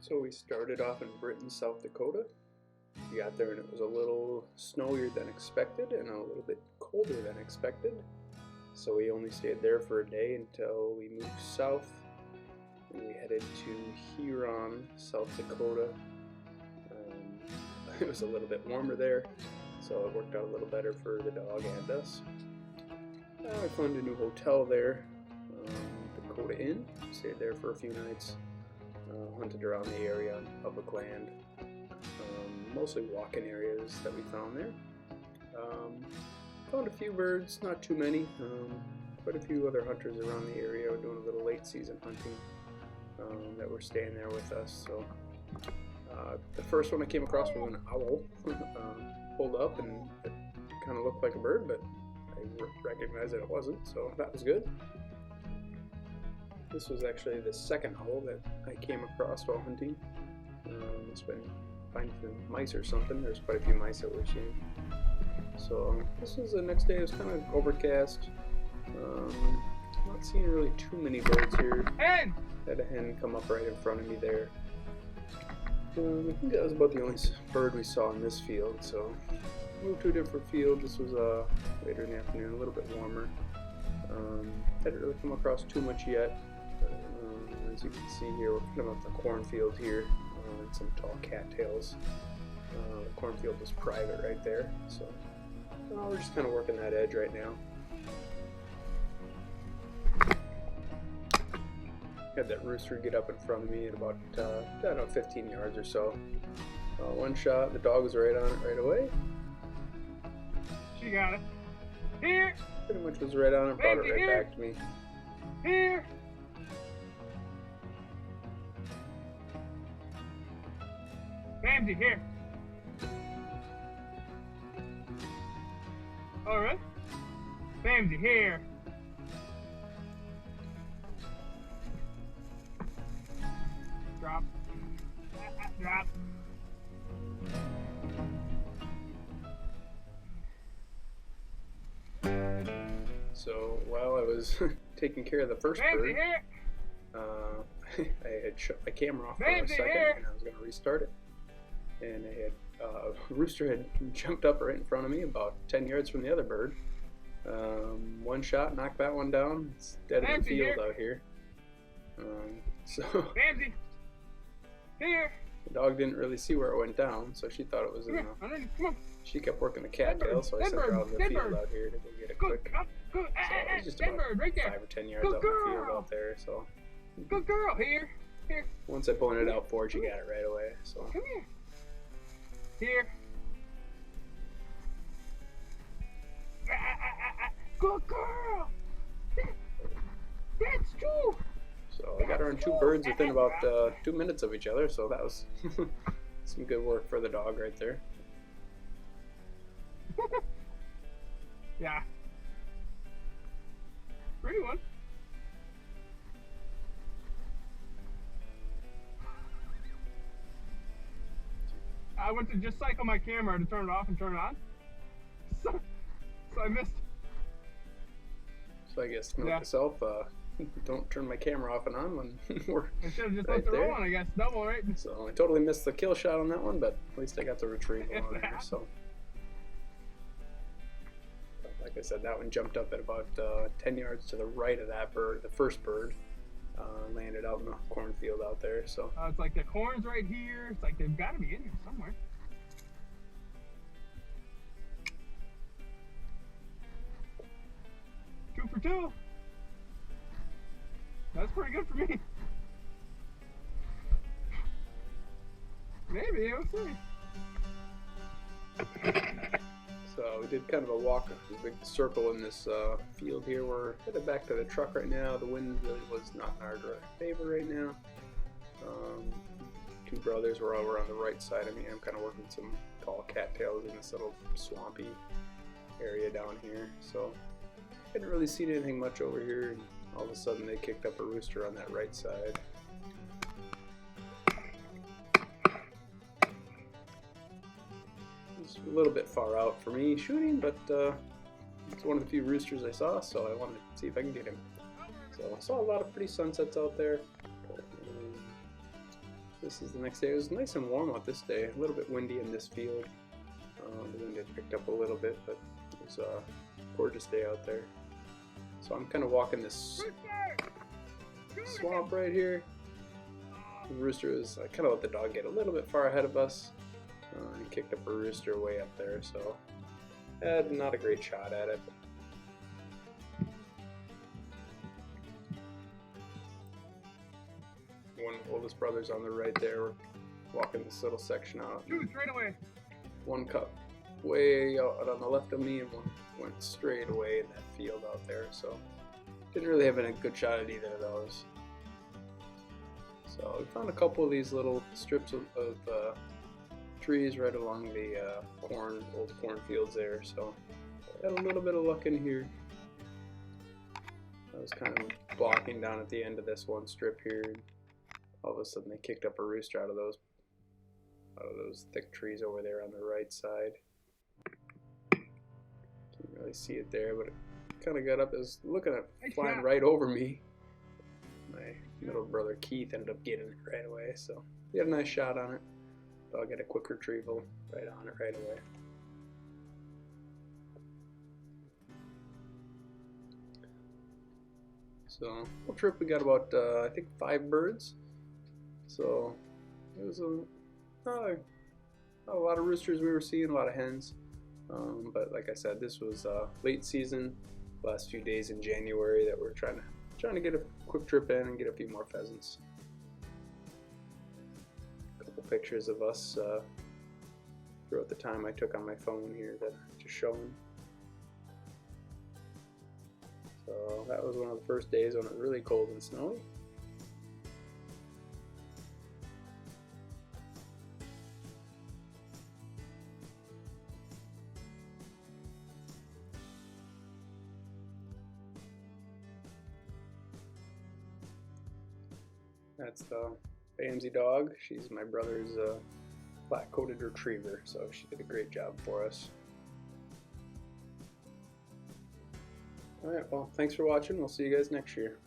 So we started off in Britain, South Dakota. We got there and it was a little snowier than expected and a little bit colder than expected. So we only stayed there for a day until we moved south and we headed to Huron, South Dakota. It was a little bit warmer there, so it worked out a little better for the dog and us. I found a new hotel there, Dakota Inn. Stayed there for a few nights. Hunted around the area on public land, mostly walk-in areas that we found there. Found a few birds, not too many. Quite a few other hunters around the area were doing a little late season hunting that were staying there with us. So the first one I came across was an owl. Pulled up and it kind of looked like a bird, but I recognized that it wasn't, so that was good. This was actually the second owl that I came across while hunting. It's been finding some mice or something. There's quite a few mice that we're seeing. So this was the next day. It was kind of overcast. Not seeing really too many birds here. Hen! Had a hen come up right in front of me there. I think that was about the only bird we saw in this field. So moved to a different field. This was later in the afternoon, a little bit warmer. Hadn't really come across too much yet. As you can see here, we're kind of up the cornfield here, and some tall cattails. The cornfield was private right there, so we're just kind of working that edge right now. Had that rooster get up in front of me at about, I don't know, 15 yards or so. One shot, the dog was right on it right away. She got it. Here! Pretty much was right on it, brought it right back to me. Here! Ramsey, here. Alright. Ramsey, here. Drop. Drop. So while I was taking care of the first Ramsey, bird, here. I had shut my camera off for a Ramsey, second here. and I was going to restart it. And I had a rooster had jumped up right in front of me about 10 yards from the other bird. One shot, knocked that one down. It's dead in the Ramsey, field here. out here. So Ramsey, here. the dog didn't really see where it went down, so she thought it was in Come the... here. Come on. She kept working the cattail, so I Dead sent her bird, out in the dead field bird. out here to go get it Good. quick. Good. So it was just Dead about bird, right there. 5 or 10 yards Good out in the field girl. out there. So Good girl. Here. Here. once I pointed out for her, she got it right away. So Come here. Here. Good girl. That's true. So I got her on 2 birds within about 2 minutes of each other. So that was some good work for the dog right there. Yeah. Pretty one. I went to just cycle my camera to turn it off and turn it on. So I missed. So I guess note Yeah. to self, don't turn my camera off and on when we're I should have just right left it there. rolling, I guess. Double, right? So I totally missed the kill shot on that one, but at least I got the retrieval on there. So like I said, that one jumped up at about 10 yards to the right of that bird, the first bird. Landed out in the cornfield out there. So It's like the corn's right here. It's like they've got to be in here somewhere. Two for two. That's pretty good for me. Maybe, we'll see. we did kind of a walk, a big circle in this field here. We're headed back to the truck right now. The wind really was not in our direct favor right now. Two brothers were over on the right side of me. I'm kind of working some tall cattails in this little swampy area down here. So I didn't really see anything much over here. And all of a sudden they kicked up a rooster on that right side. It's a little bit far out for me shooting, but it's one of the few roosters I saw, so I wanted to see if I can get him. So I saw a lot of pretty sunsets out there. this is the next day. It was nice and warm out this day. A little bit windy in this field. The wind had picked up a little bit, but it was a gorgeous day out there. So I'm kind of walking this swamp right here. The rooster is, I kind of let the dog get a little bit far ahead of us. He kicked up a rooster way up there, so had not a great shot at it. One of the oldest brothers on the right there. We're walking this little section out. Shoot straight away. One cut way out on the left of me, and one went straight away in that field out there. So didn't really have a good shot at either of those. So we found a couple of these little strips of trees right along the old cornfields there. So had a little bit of luck in here. I was kind of blocking down at the end of this one strip here. And all of a sudden they kicked up a rooster out of those thick trees over there on the right side. Can't really see it there, but it kind of got up. It was looking at flying right over me. My middle brother Keith ended up getting it right away, so he had a nice shot on it. I'll get a quick retrieval right on it right away. So, whole trip we got about I think 5 birds. So it was not a lot of roosters we were seeing, a lot of hens. But like I said, this was late season, last few days in January that we're trying to get a quick trip in and get a few more pheasants. A couple pictures of us throughout the time I took on my phone here that are just showing. So that was one of the first days when it was really cold and snowy. That's the Bamsey dog. She's my brother's flat-coated retriever, so she did a great job for us. Alright, well, thanks for watching. We'll see you guys next year.